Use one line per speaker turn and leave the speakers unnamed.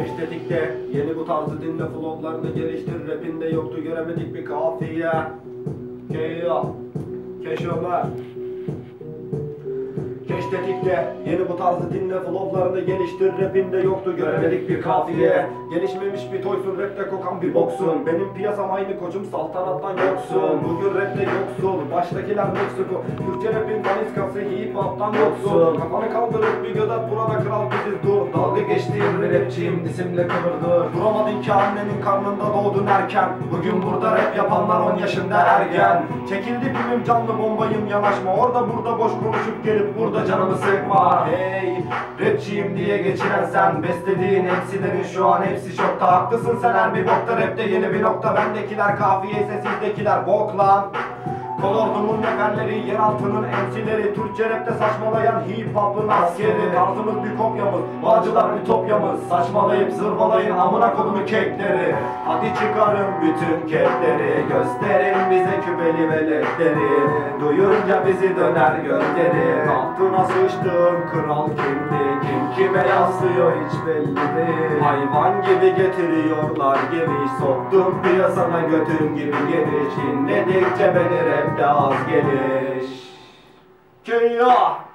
Keşfettik de yeni bu tarzı dinle, flowlarını geliştir, rapinde yoktu göremedik bir kafiye. Keyo, Keşömer. Keşfettik de yeni bu tarzı dinle, flowlarını geliştir, rapinde yoktu göremedik bir kafiye. Gelişmemiş bir toysun, rapte kokan bir boksun. Benim piyasam aynı koçum, saltanattan yoksun. Bugün rapte yoksul, baştakiler Meksiko. Türkçe rapin daniskası, hip hop'tan yoksul. Kafanı kaldırıp bir göder, burada kral biziz, dur. Dalga geçtiğim bir rapçiyim, disimle kıvırdır. Duramadın ki annenin karnında doğdun erken. Bugün burada rap yapanlar 10 yaşında ergen. Çekildi filmim, canlı bombayım, yanaşma. Orada burada boş konuşup gelip burada canımı sıkma. Hey, rapçiyim diye geçiren sen, beslediğin MC'lerin şu an hepsi şokta. Haklısın sen, her bir bokta rapte yeni bir nokta. Bendekiler kafiye ise sizdekiler bok lan. Kolordumun neferleri, yeraltının MC'leri, Türkçe rapte saçmalayan hip hop'un askeri. Tarzımız bir kopyamız, bağcılar ütopyamız. Saçmalayıp zırvalayın amına kodumu kekleri. Hadi çıkarın bütün kekleri, gösterin bize küpeli veletleri. Duyunca bizi döner gönderi. Altına sıçtığım kral kimdi, kim kime yaslıyor hiç belli değil. Hayvan gibi getiriyorlar geri, soktum piyasana götüm gibi geri. Çinledikçe beni rapte az geliş. Kıyah!